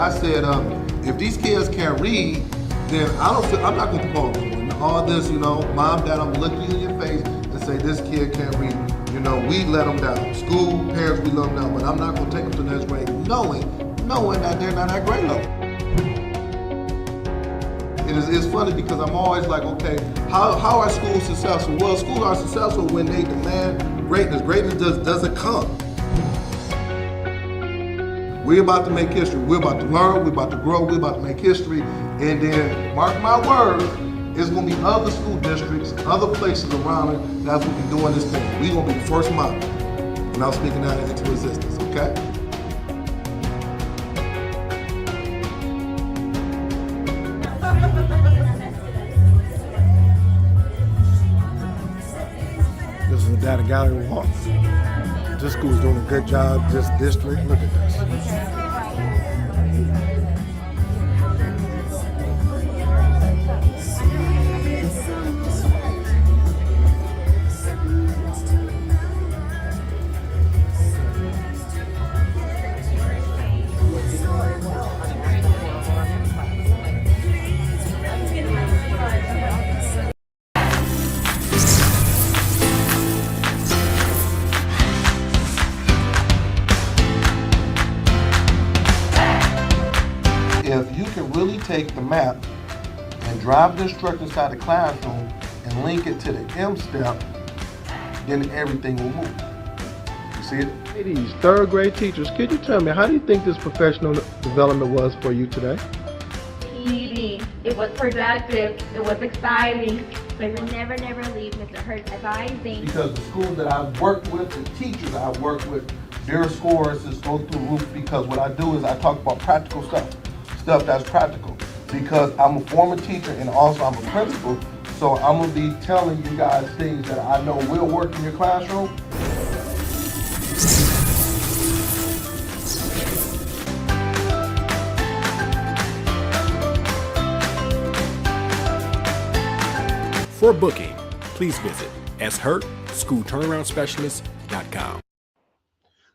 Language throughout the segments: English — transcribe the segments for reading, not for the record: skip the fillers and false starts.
I said, if these kids can't read, then I'm not going to promote them. All this, mom, dad, I'm looking you in your face and say this kid can't read. We let them down. School, parents, we let them down. But I'm not going to take them to the next grade knowing that they're not at grade level. It's funny because I'm always like, okay, how are schools successful? Well, schools are successful when they demand greatness. Greatness doesn't come. We're about to make history. We're about to learn. We're about to grow. We're about to make history. And then, mark my words, it's going to be other school districts, other places around it that's going to be doing this thing. We're going to be the first model. And I'm speaking that into existence, okay? This is the data gallery walk. This school is doing a good job. This district, look at this. If you can really take the map and drive the instructor inside the classroom and link it to the M step, then everything will move. You see it? Ladies, third grade teachers, could you tell me, how do you think this professional development was for you today? PD. It was productive. It was exciting. We will never leave Mr. Hurt advising. Because the schools that I've worked with, the teachers I've worked with, their scores just go through the roof because what I do is I talk about practical stuff that's practical. Because I'm a former teacher and also I'm a principal, so I'm gonna be telling you guys things that I know will work in your classroom. For booking, please visit shurtschoolturnaroundspecialist.com.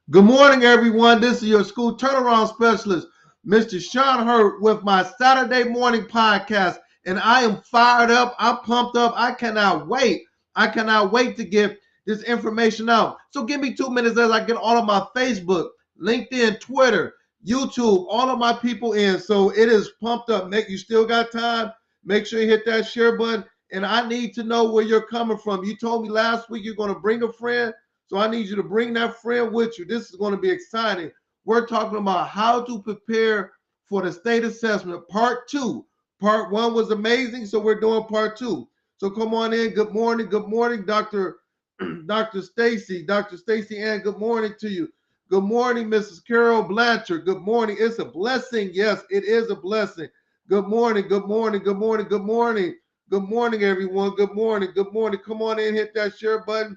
Good morning, everyone. This is your school turnaround specialist, Mr. Sean Hurt, with my Saturday morning podcast. And I am fired up. I'm pumped up. I cannot wait. I cannot wait to get this information out. So give me 2 minutes as I get all of my Facebook, LinkedIn, Twitter, YouTube, all of my people in. So it is pumped up. You still got time. Make sure you hit that share button. And I need to know where you're coming from. You told me last week you're going to bring a friend. So I need you to bring that friend with you. This is going to be exciting. We're talking about how to prepare for the state assessment, part 2. Part 1 was amazing, so we're doing part 2. So come on in. Good morning, Dr. Stacy. Dr. Stacy Ann, good morning to you. Good morning, Mrs. Carol Blanchard. Good morning. It's a blessing. Yes, it is a blessing. Good morning, good morning, good morning, good morning. Good morning, everyone. Good morning, good morning. Come on in, hit that share button.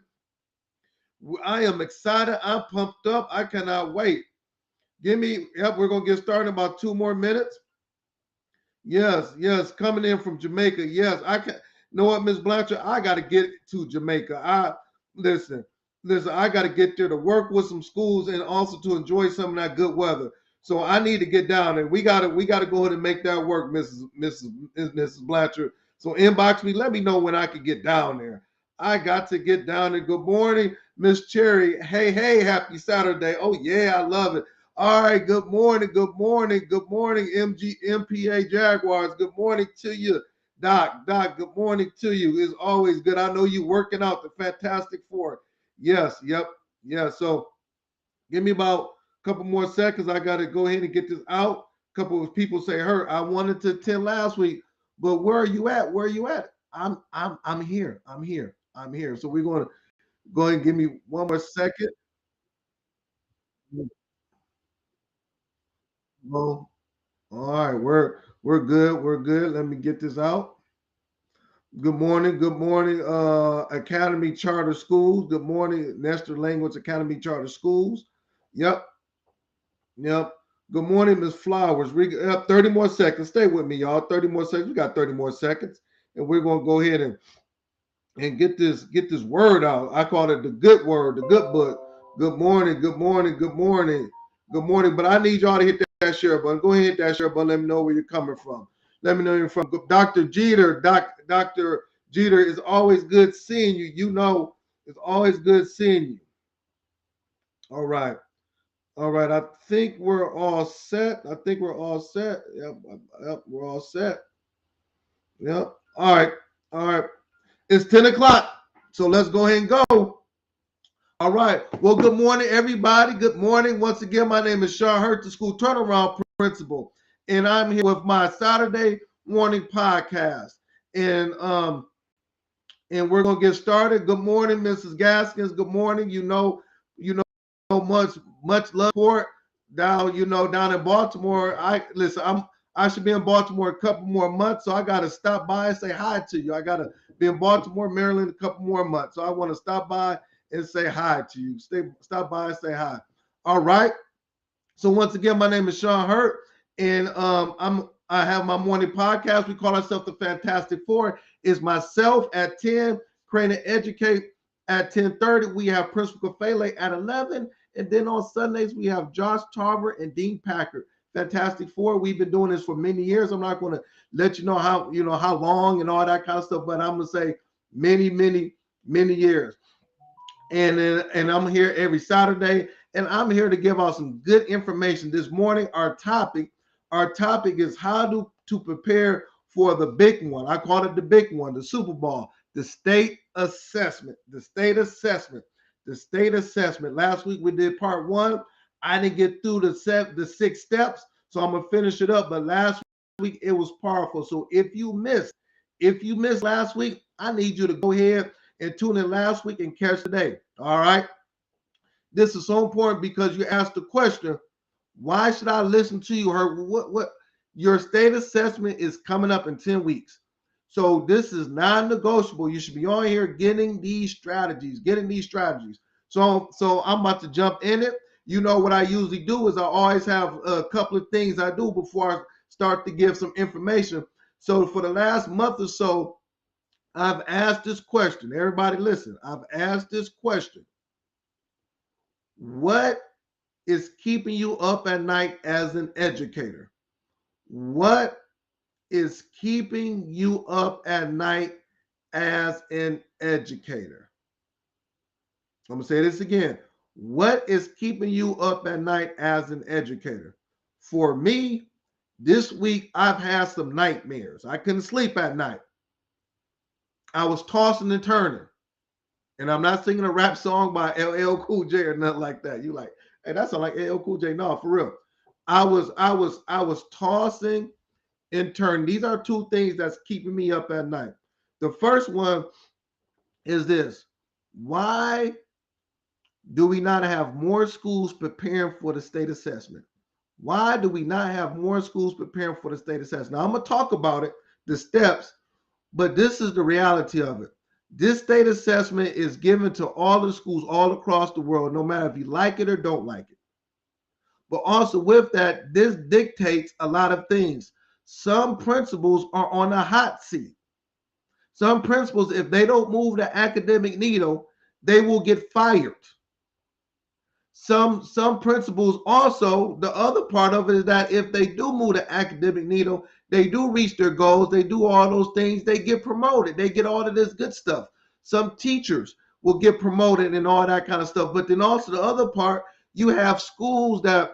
I am excited. I'm pumped up. I cannot wait. We're going to get started in about 2 more minutes. Yes, coming in from Jamaica. Yes, I can. You know what, Miss Blanchard? I got to get to Jamaica. Listen, I got to get there to work with some schools and also to enjoy some of that good weather. So I need to get down there. We got to go ahead and make that work, Mrs. Blanchard. So inbox me. Let me know when I can get down there. I got to get down there. Good morning, Miss Cherry. Hey, happy Saturday. Oh, yeah, I love it. All right, good morning, MPA Jaguars. Good morning to you, Doc, good morning to you. It's always good. I know you working out the Fantastic Four. Yes, yep, yeah. So give me about a couple more seconds. I got to go ahead and get this out. A couple of people say, "Hurt, I wanted to attend last week, but where are you at? I'm here. So we're going to go ahead and give me one more second. Well, all right, we're good. Let me get this out. Good morning, Academy Charter Schools. Good morning, Nestor Language Academy Charter Schools. Yep. Good morning, Miss Flowers. We have 30 more seconds. Stay with me, y'all. 30 more seconds. We got 30 more seconds, and we're gonna go ahead and get this word out. I call it the good word, the good book. Good morning. But I need y'all to hit that. that share button. Go ahead, hit that share button. Let me know where you're coming from. Let me know you're from. Dr. Jeter. Dr. Jeter, is always good seeing you. You know, it's always good seeing you. All right. All right. I think we're all set. Yep. We're all set. Yep. All right. It's 10 o'clock. So let's go ahead and go. All right. Well, good morning, everybody. Good morning. Once again, my name is Sean Hurt, the school turnaround principal, and I'm here with my Saturday morning podcast. And we're gonna get started. Good morning, Mrs. Gaskins. Good morning. You know, much love for it down in Baltimore. I should be in Baltimore a couple more months, so I gotta stop by and say hi to you. I gotta be in Baltimore, Maryland, a couple more months, so I want to stop by and say hi to you. Stop by and say hi. All right. So once again, my name is Sean Hurt, and I have my morning podcast. We call ourselves the Fantastic Four. It's myself at 10, Crane and Educate at 10:30. We have Principal Kafele at 11, and then on Sundays we have Josh Tarver and Dean Packard. Fantastic Four. We've been doing this for many years. I'm not going to let you know how long and all that kind of stuff, but I'm going to say many years. And I'm here every Saturday, and I'm here to give out some good information. This morning, our topic is how to prepare for the big one. I call it the big one, the Super Bowl, the state assessment. Last week we did part 1. I didn't get through the 6 steps, so I'm gonna finish it up. But last week it was powerful. So if you missed last week, I need you to go ahead and tune in last week and catch today. All right. This is so important because you asked the question, why should I listen to you? What your state assessment is coming up in 10 weeks. So this is non-negotiable. You should be on here getting these strategies. So I'm about to jump in it. You know what I usually do is I always have a couple of things I do before I start to give some information. So for the last month or so, I've asked this question. Everybody listen. I've asked this question. What is keeping you up at night as an educator? What is keeping you up at night as an educator? I'm going to say this again. What is keeping you up at night as an educator? For me, this week, I've had some nightmares. I couldn't sleep at night. I was tossing and turning. And I'm not singing a rap song by LL Cool J or nothing like that. You like, hey, that sounds like LL Cool J. No, for real. I was tossing and turning. These are 2 things that's keeping me up at night. The first one is this. Why do we not have more schools preparing for the state assessment? Why do we not have more schools preparing for the state assessment? Now, I'm going to talk about it, the steps, but this is the reality of it. This state assessment is given to all the schools all across the world, no matter if you like it or don't like it. But also with that, this dictates a lot of things. Some principals are on a hot seat. Some principals, if they don't move the academic needle, they will get fired. Some principals also, the other part of it is that if they do move the academic needle, they do reach their goals, they do all those things, they get promoted, they get all of this good stuff. Some teachers will get promoted and all that kind of stuff. But then also the other part, you have schools that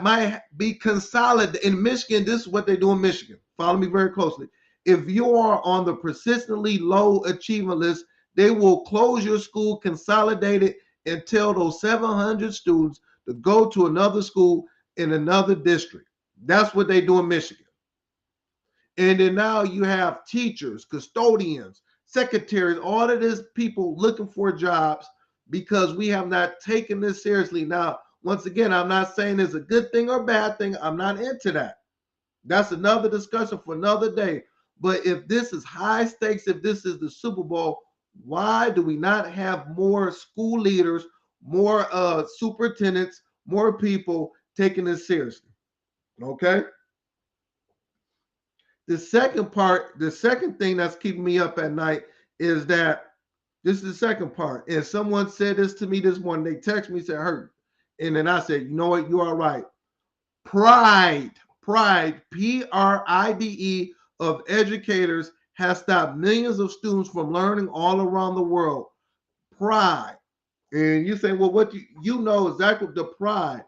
might be consolidated. In Michigan, this is what they do in Michigan. Follow me very closely. If you are on the persistently low achievement list, they will close your school, consolidate it, and tell those 700 students to go to another school in another district. That's what they do in Michigan. And then now you have teachers, custodians, secretaries, all of these people looking for jobs because we have not taken this seriously. Now, once again, I'm not saying it's a good thing or bad thing. I'm not into that. That's another discussion for another day. But if this is high stakes, if this is the Super Bowl, why do we not have more school leaders, more superintendents, more people taking this seriously? Okay. The second thing that's keeping me up at night is that this is the second part. And someone said this to me this morning. They texted me, said, Hurt. And then I said, you know what? You are right. Pride, Pride, of educators has stopped millions of students from learning all around the world. Pride. And you say, well, what you know exactly the pride.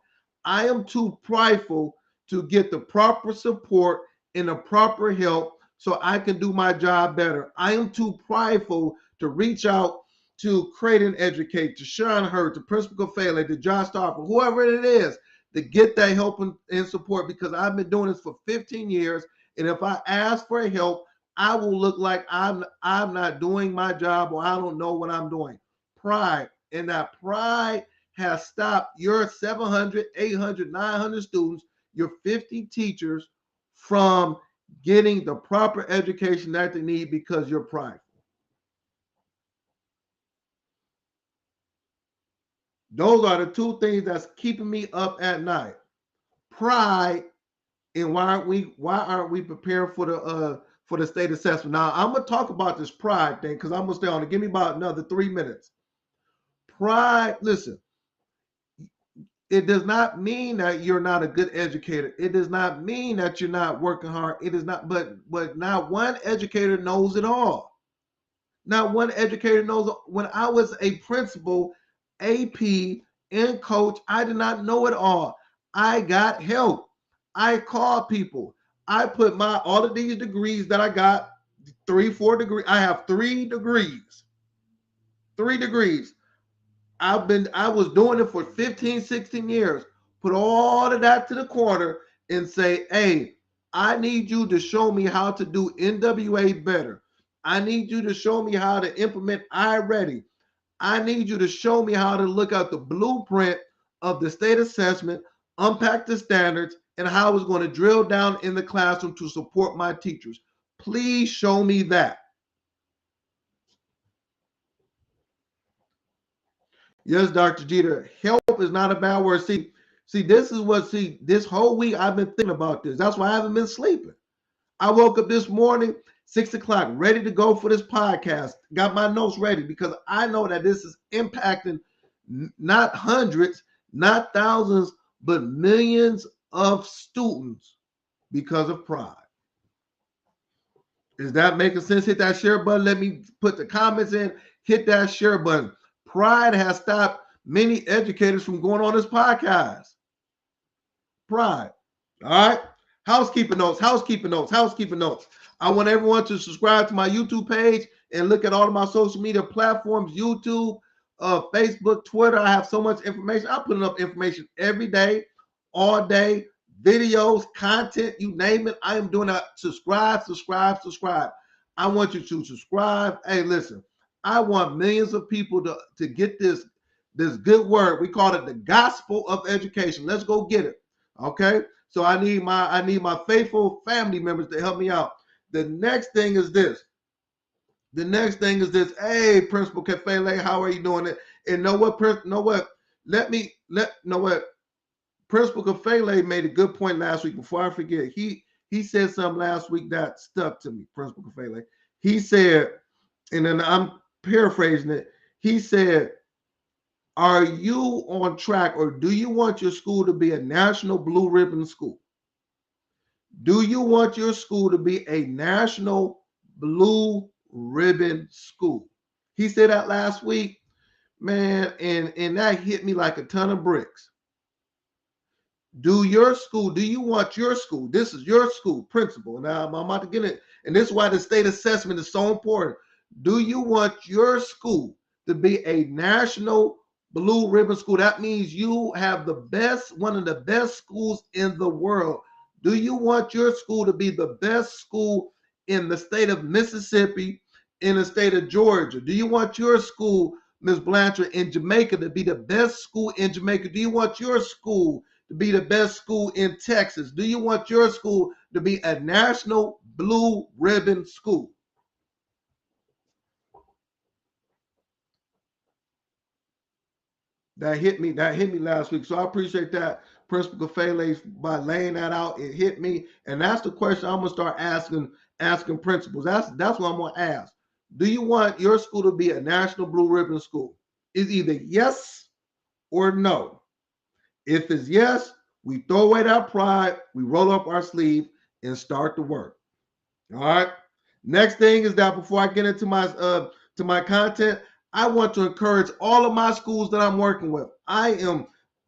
I am too prideful to get the proper support and the proper help so I can do my job better. I am too prideful to reach out to Creighton Educate, to Sean Hurt, to Principal Kafele, to Josh Starper, whoever it is, to get that help and support, because I've been doing this for 15 years. And if I ask for help, I will look like I'm not doing my job, or I don't know what I'm doing. Pride. And that pride has stopped your 700, 800, 900 students, your 50 teachers from getting the proper education that they need because you're prideful. Those are the two things that's keeping me up at night. Pride, and why aren't we preparing for the state assessment? Now I'm gonna talk about this pride thing because I'm gonna stay on it. Give me about another 3 minutes. Pride, listen, it does not mean that you're not a good educator. It does not mean that you're not working hard. It is not, but not one educator knows it all. Not one educator knows. When I was a principal, AP, and coach, I did not know it all. I got help. I called people. I put all of these degrees that I got, 3-4 degrees. I have 3 degrees. 3 degrees. I was doing it for 15, 16 years. Put all of that to the corner and say, hey, I need you to show me how to do NWA better. I need you to show me how to implement iReady. I need you to show me how to look at the blueprint of the state assessment, unpack the standards, and how it's going to drill down in the classroom to support my teachers. Please show me that. Yes, Dr. Jeter, help is not a bad word. See, this whole week I've been thinking about this. That's why I haven't been sleeping. I woke up this morning, 6 o'clock, ready to go for this podcast. Got my notes ready because I know that this is impacting not hundreds, not thousands, but millions of students because of pride. Is that making sense? Hit that share button. Let me put the comments in. Hit that share button. Pride has stopped many educators from going on this podcast. Pride. All right. Housekeeping notes. I want everyone to subscribe to my YouTube page and look at all of my social media platforms, YouTube, Facebook, Twitter. I have so much information. I'm putting up information every day, all day, videos, content, you name it. I am doing that. Subscribe. I want you to subscribe. Hey, listen, I want millions of people to get this good word. We call it the gospel of education. Let's go get it. Okay. So I need my faithful family members to help me out. The next thing is this. Hey, Principal Kafele, how are you doing it? And know what? Principal Kafele made a good point last week. Before I forget, he said something last week that stuck to me. Principal Kafele. He said, and then I'm paraphrasing it. He said, are you on track, or do you want your school to be a national blue ribbon school? Do you want your school to be a national blue ribbon school? He said that last week, man, and that hit me like a ton of bricks. Do you want your school? This is your school, principal. Now I'm about to get it, and this is why the state assessment is so important. Do you want your school to be a national blue ribbon school? That means you have one of the best schools in the world. Do you want your school to be the best school in the state of Mississippi, in the state of Georgia? Do you want your school, Ms. Blanchard, in Jamaica to be the best school in Jamaica? Do you want your school to be the best school in Texas? Do you want your school to be a national blue ribbon school? That hit me last week. So I appreciate that, Principal Kafele, by laying that out. It hit me. And that's the question I'm gonna start asking principals. That's what I'm gonna ask. Do you want your school to be a national blue ribbon school? It's either yes or no. If it's yes, We throw away that pride, we roll up our sleeve and start to work. All right. Next thing is that before I get into my content, I want to encourage all of my schools that I'm working with. I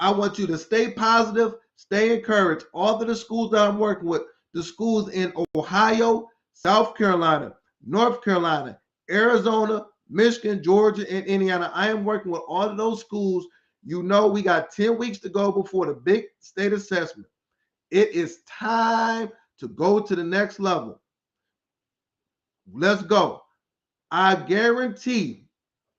want you to stay positive, stay encouraged. All of the schools that I'm working with, the schools in Ohio, South Carolina, North Carolina, Arizona, Michigan, Georgia, and Indiana. I am working with all of those schools. You know, we got 10 weeks to go before the big state assessment. It is time to go to the next level. Let's go. I guarantee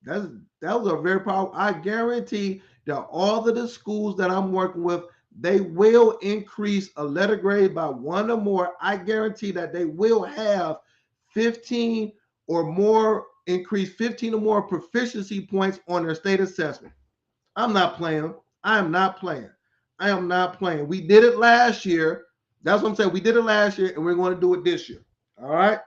that was a very powerful. I guarantee that all of the schools that I'm working with, they will increase a letter grade by one or more. I guarantee that they will have 15 or more, increase 15 or more proficiency points on their state assessment. I'm not playing. I am not playing. I am not playing. We did it last year. That's what I'm saying. We did it last year, and we're going to do it this year. All right.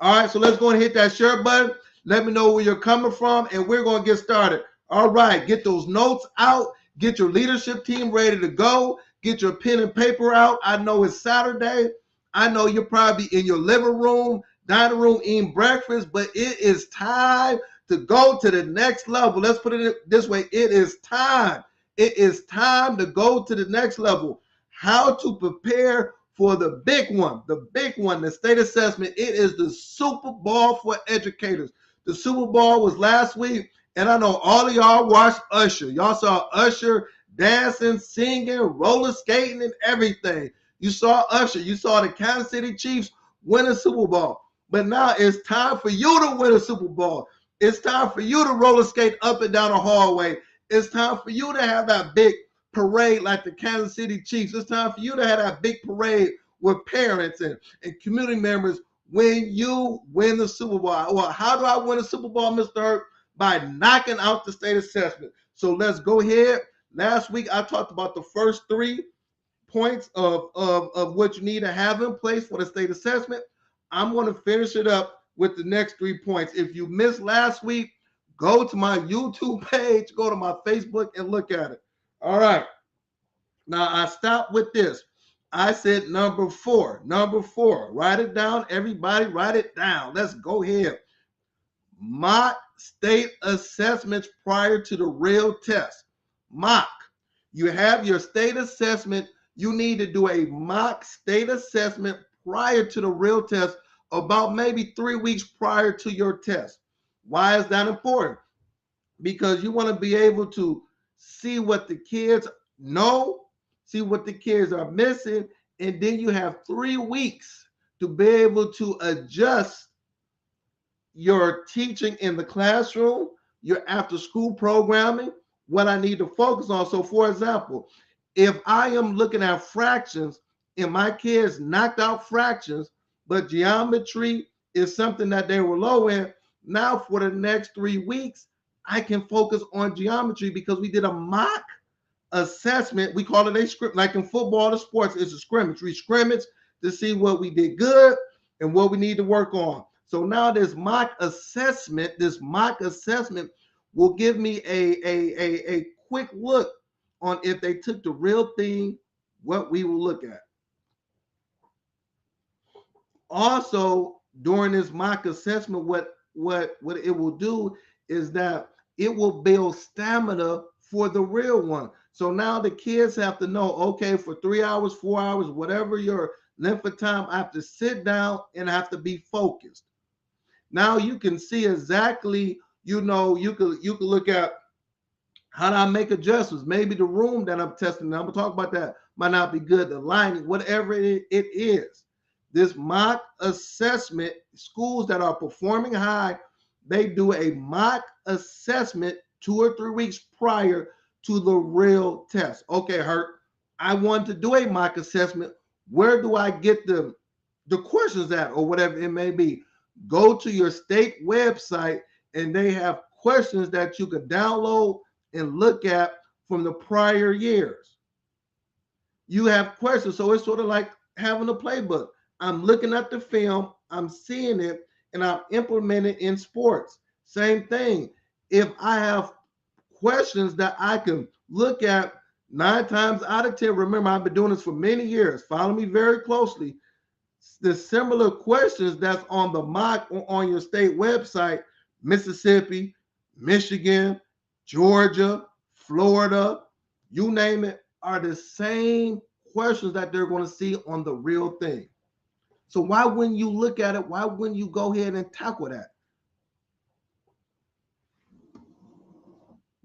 All right. So let's go and hit that share button. Let me know where you're coming from, and we're going to get started. All right. Get those notes out. Get your leadership team ready to go. Get your pen and paper out. I know it's Saturday. I know you're probably in your living room, dining room, eating breakfast, but it is time to go to the next level. Let's put it this way. It is time. It is time to go to the next level. How to prepare for the big one, the state assessment. It is the Super Bowl for educators. The Super Bowl was last week, and I know all of y'all watched Usher. Y'all saw Usher dancing, singing, roller skating, and everything. You saw Usher. You saw the Kansas City Chiefs win a Super Bowl. But now it's time for you to win a Super Bowl. It's time for you to roller skate up and down the hallway. It's time for you to have that big parade like the Kansas City Chiefs. It's time for you to have that big parade with parents and community members when you win the Super Bowl. Well, how do I win a Super Bowl, Mr. Hurt? By knocking out the state assessment. So let's go ahead. Last week, I talked about the first 3 points of what you need to have in place for the state assessment. I'm going to finish it up with the next 3 points. If you missed last week, go to my YouTube page, go to my Facebook, and look at it. All right. Now, I stopped with this. I said number 4. Number 4. Write it down. Everybody, write it down. Let's go ahead. Mock state assessments prior to the real test. Mock. You have your state assessment. You need to do a mock state assessment prior to the real test, about maybe 3 weeks prior to your test. Why is that important? Because you want to be able to see what the kids know, see what the kids are missing, and then you have 3 weeks to be able to adjust your teaching in the classroom, your after school programming, what I need to focus on. So for example, if I am looking at fractions and my kids knocked out fractions, but geometry is something that they were low in, now for the next 3 weeks, I can focus on geometry because we did a mock assessment. We call it a script, like in football or sports, it's a scrimmage. We scrimmage to see what we did good and what we need to work on. So now this mock assessment will give me a quick look on if they took the real thing, what we will look at. Also, during this mock assessment, what it will do is that it will build stamina for the real one. So now the kids have to know, okay, for 3 hours, 4 hours, whatever your length of time, I have to sit down and I have to be focused. Now you can see exactly, you could look at how do I make adjustments. Maybe the room that I'm testing, I'm gonna talk about that, might not be good, the lighting, whatever it is. This mock assessment, schools that are performing high, they do a mock assessment 2 or 3 weeks prior to the real test. Okay, Hurt, I want to do a mock assessment. Where do I get the questions at, or whatever it may be? Go to your state website, and they have questions that you could download and look at from the prior years. You have questions, so it's sort of like having a playbook. I'm looking at the film, I'm seeing it, and I'm implementing it in sports. Same thing. If I have questions that I can look at 9 times out of 10, remember, I've been doing this for many years. Follow me very closely. The similar questions that's on the mock or on your state website, Mississippi, Michigan, Georgia, Florida, you name it, are the same questions that they're going to see on the real thing. So why wouldn't you look at it? Why wouldn't you go ahead and tackle that?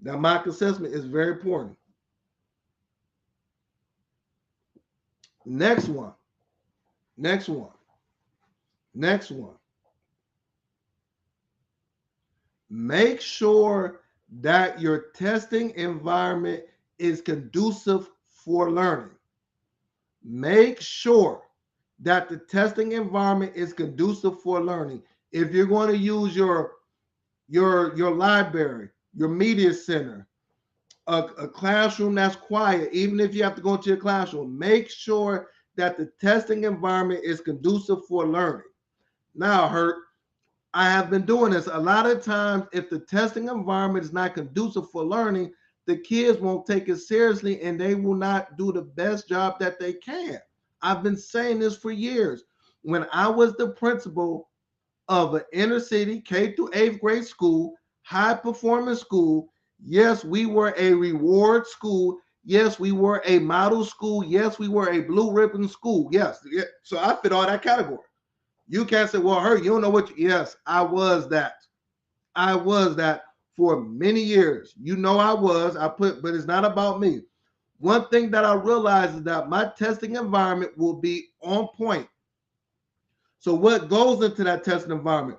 That mock assessment is very important. Next one. Next one. Next one. Make sure that your testing environment is conducive for learning. Make sure that the testing environment is conducive for learning. If you're going to use your library, your media center, a classroom that's quiet, even if you have to go into your classroom, make sure that the testing environment is conducive for learning. Now, Hurt, I have been doing this. A lot of times, if the testing environment is not conducive for learning, the kids won't take it seriously and they will not do the best job that they can. I've been saying this for years. When I was the principal of an inner city K through 8th grade school, high performance school, yes, we were a reward school. Yes, we were a model school. Yes, we were a blue ribbon school. Yes. So I fit all that category. You can't say, well, Hurt, you don't know what yes, I was that. I was that for many years. You know I was. But it's not about me. One thing that I realized is that my testing environment will be on point. So what goes into that testing environment?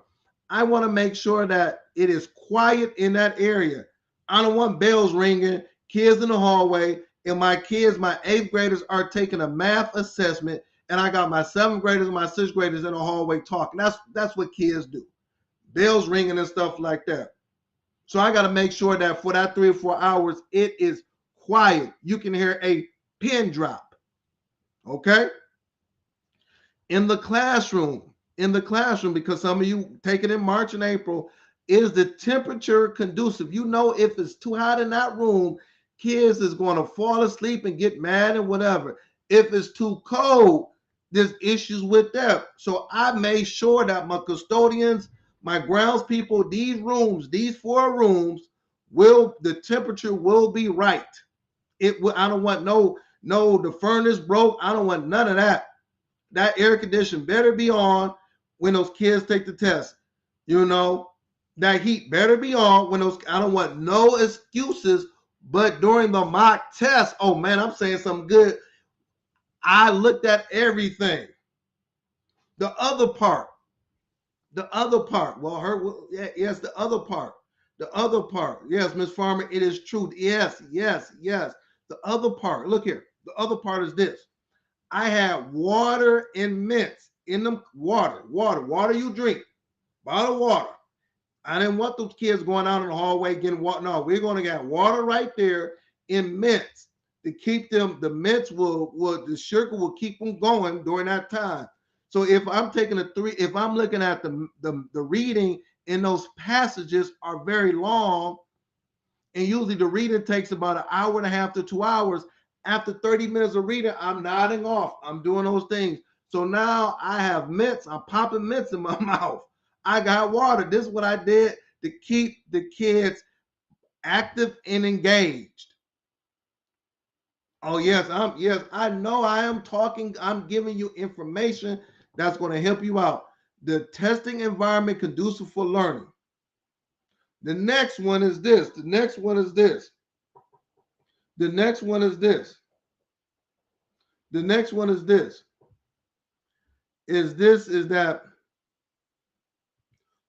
I want to make sure that it is quiet in that area. I don't want bells ringing, kids in the hallway, and my kids, my 8th graders, are taking a math assessment, and I got my 7th graders and my 6th graders in the hallway talking. That's what kids do. Bells ringing and stuff like that. So I got to make sure that for that 3 or 4 hours, it is quiet. You can hear a pin drop. Okay? In the classroom, because some of you take it in March and April, is the temperature conducive? You know, if it's too hot in that room, kids is going to fall asleep and get mad and whatever. If it's too cold, there's issues with that. So I made sure that my custodians, my grounds people, these rooms, these 4 rooms, the temperature will be right. I don't want the furnace broke. I don't want none of that. That air condition better be on when those kids take the test. You know, that heat better be on when I don't want no excuses, but during the mock test, oh man, I'm saying something good. I looked at everything. The other part. Well, yes, the other part. Yes, Miss Farmer, it is true. Yes. The other part, look here. The other part is this. I had water and mints in them. Water you drink. Bottle of water. I didn't want those kids going out in the hallway getting water. No, we're going to get water right there in mints to keep them. The mints the sugar will keep them going during that time. So if I'm taking if I'm looking at the reading in those passages are very long, and usually the reading takes about 1.5 hours to 2 hours. After 30 minutes of reading, I'm nodding off. I'm doing those things. So now I have mints. I'm popping mints in my mouth. I got water. This is what I did to keep the kids active and engaged. Oh, yes, I know I am talking. I'm giving you information that's going to help you out. The testing environment conducive for learning. The next one is this. Is that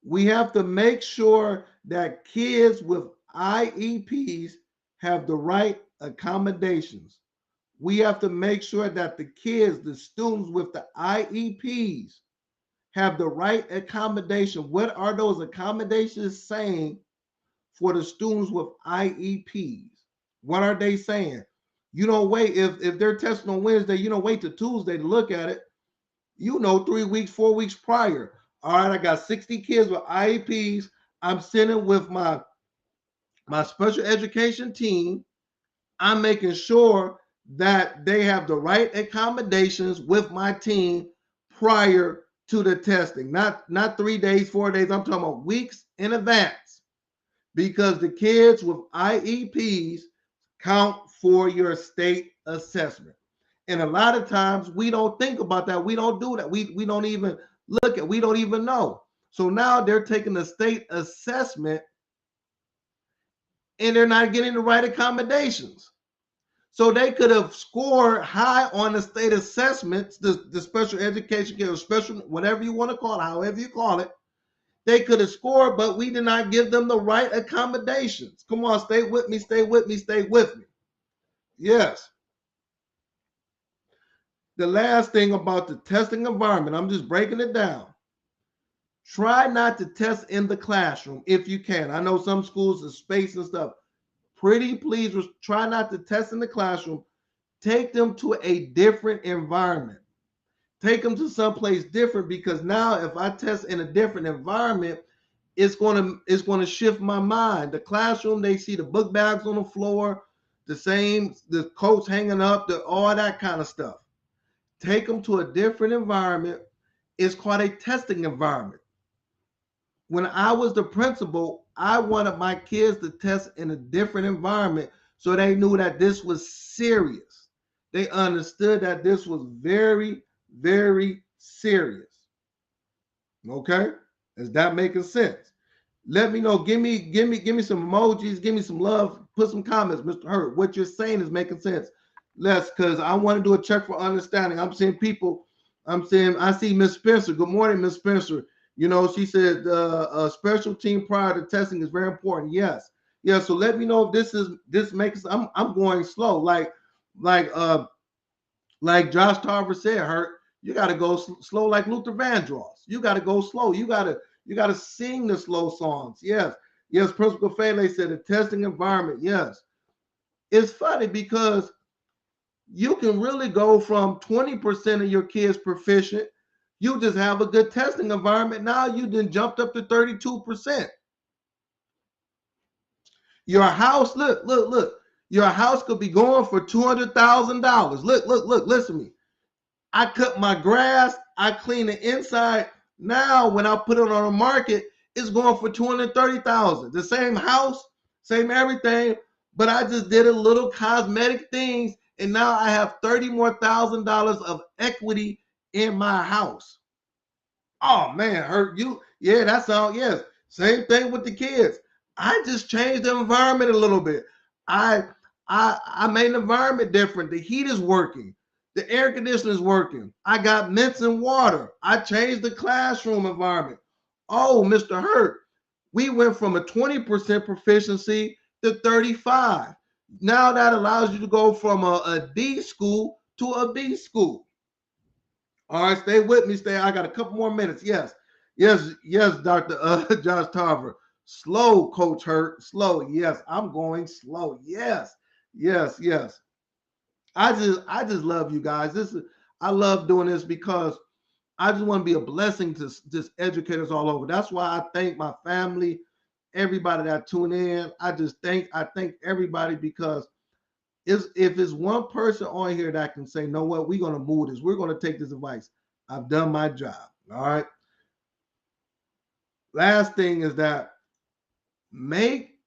we have to make sure that kids with IEPs have the right accommodations. We have to make sure that the students with the IEPs have the right accommodation. What are those accommodations saying for the students with IEPs? What are they saying? You don't wait. If they're testing on Wednesday, you don't wait till Tuesday to look at it. 3 weeks, 4 weeks prior. All right, I got 60 kids with IEPs. I'm sitting with my special education team, I'm making sure that they have the right accommodations with my team prior to the testing. Not 3 days, 4 days. I'm talking about weeks in advance, because the kids with IEPs count for your state assessment. And a lot of times we don't think about that. We don't do that. We don't even look at, we don't even know. So now they're taking the state assessment and they're not getting the right accommodations. So they could have scored high on the state assessments, the special education or special, whatever you want to call it, however you call it. They could have scored, but we did not give them the right accommodations. Come on, stay with me, stay with me, stay with me. Yes. The last thing about the testing environment, I'm just breaking it down. Try not to test in the classroom if you can. I know some schools are space and stuff. Pretty please try not to test in the classroom. Take them to a different environment. Take them to someplace different, because now if I test in a different environment, it's going to shift my mind. The classroom, they see the book bags on the floor, the coats hanging up, all that kind of stuff. Take them to a different environment. It's called a testing environment. When I was the principal, I wanted my kids to test in a different environment so they knew that this was serious. They understood that this was very, very serious. Okay? Is that making sense? Let me know. Give me some emojis. Give me some love. Put some comments, Mr. Hurt. What you're saying is making sense. Because I want to do a check for understanding. I'm seeing people. I see Miss Spencer. Good morning, Miss Spencer. You know, she said a special team prior to testing is very important. Yes. Yeah. So let me know if this makes. I'm going slow. Like Josh Tarver said, Hurt. You got to go slow like Luther Vandross. You got to go slow. You got to sing the slow songs. Yes. Yes. Principal Fele said the testing environment. Yes. It's funny because you can really go from 20% of your kids proficient. You just have a good testing environment. Now you then jumped up to 32%. Your house, look. Your house could be going for $200,000. Look, listen to me. I cut my grass. I clean the inside. Now when I put it on the market, it's going for $230,000. The same house, same everything, but I just did a little cosmetic things. And now I have $30,000 more of equity in my house. Oh man, Hurt you? Yeah, that's all. Yes, same thing with the kids. I just changed the environment a little bit. I made the environment different. The heat is working. The air conditioner is working. I got mints and water. I changed the classroom environment. Oh, Mr. Hurt, we went from a 20% proficiency to 35. Now that allows you to go from a D school to a B school. All right, stay with me. I got a couple more minutes. Yes, Dr. Josh Tarver. Slow, Coach Hurt. Slow. Yes, I'm going slow. Yes. I just love you guys. I love doing this because I just want to be a blessing to just educators all over. That's why I thank my family, everybody that tune in. I thank everybody, because if it's one person on here that can say, know what, we're going to move this. We're going to take this advice. I've done my job. All right. Last thing is that make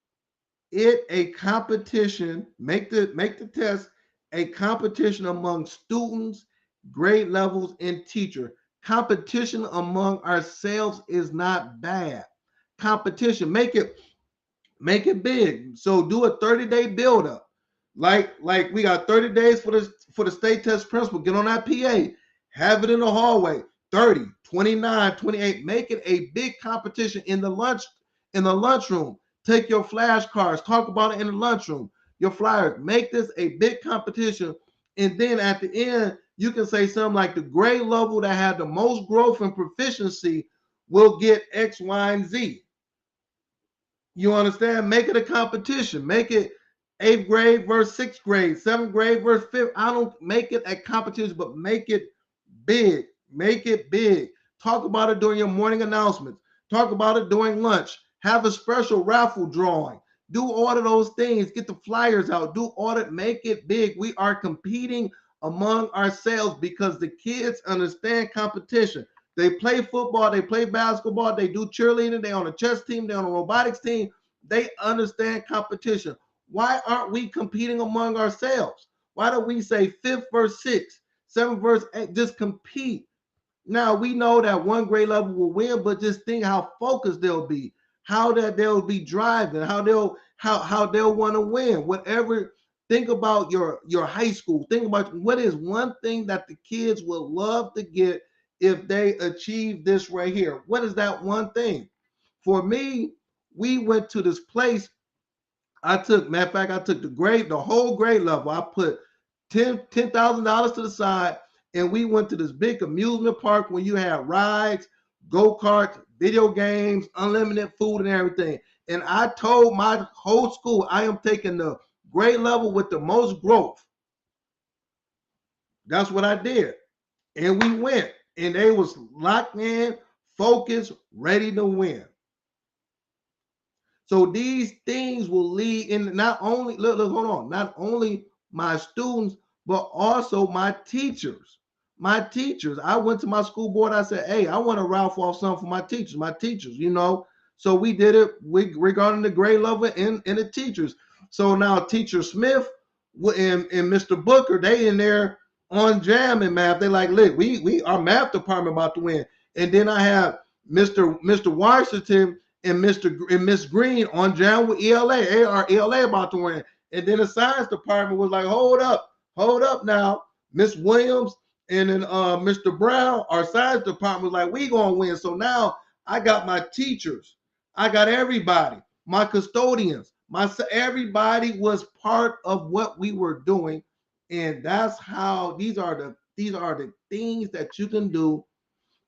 it a competition. Make the test a competition among students, grade levels, and teacher. Competition among ourselves is not bad. Competition, make it big. So do a 30-day build-up. Like we got 30 days for the state test principal. Get on that PA. Have it in the hallway. 30, 29, 28. Make it a big competition in the lunchroom. Take your flashcards. Talk about it in the lunchroom. Your flyers. Make this a big competition. And then at the end, you can say something like the grade level that had the most growth and proficiency will get X, Y, and Z. You understand? Make it a competition. Make it 8th grade versus 6th grade, 7th grade versus 5th. I don't make it a competition, but make it big. Make it big. Talk about it during your morning announcements. Talk about it during lunch. Have a special raffle drawing. Do all of those things. Get the flyers out. Do all that. Make it big. We are competing among ourselves because the kids understand competition. They play football. They play basketball. They do cheerleading. They on a chess team. They on a robotics team. They understand competition. Why aren't we competing among ourselves? Why don't we say 5th verse 6, 7th verse 8? Just compete. Now we know that one grade level will win, but just think how focused they'll be, how that they'll be driving, how they'll want to win. Whatever. Think about your high school. Think about what is one thing that the kids will love to get if they achieve this right here. What is that one thing? For me, we went to this place. Matter of fact, I took the whole grade level. I put $10,000 to the side, and we went to this big amusement park where you had rides, go-karts, video games, unlimited food, and everything. And I told my whole school, I am taking the grade level with the most growth. That's what I did. And we went, and they was locked in, focused, ready to win. So these things will lead in not only, hold on, not only my students, but also my teachers. My teachers. I went to my school board. I said, hey, I want to raffle off something for my teachers, you know. So we did it regarding the grade level and the teachers. So now Teacher Smith and Mr. Booker, they in there on jam in math. They like, look, we our math department about to win. And then I have Mr. Washington and Miss Green on jam with ELA. Our ELA about to win. And then the science department was like, hold up now. Miss Williams and then Mr. Brown, our science department was like, we gonna win. So now I got my teachers, I got everybody, my custodians, everybody was part of what we were doing. And that's how these are the things that you can do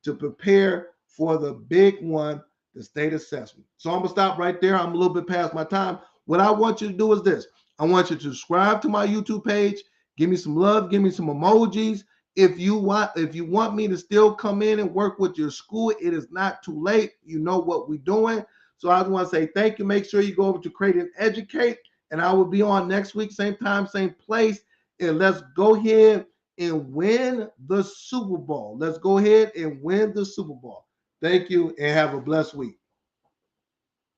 to prepare for the big one, the state assessment. So I'm gonna stop right there. I'm a little bit past my time. What I want you to do is this. I want you to subscribe to my YouTube page. Give me some love. Give me some emojis. If you want me to still come in and work with your school, it is not too late. You know what we're doing. So I just want to say thank you. Make sure you go over to Create and Educate, and I will be on next week, same time, same place. And let's go ahead and win the Super Bowl. Let's go ahead and win the Super Bowl. Thank you and have a blessed week.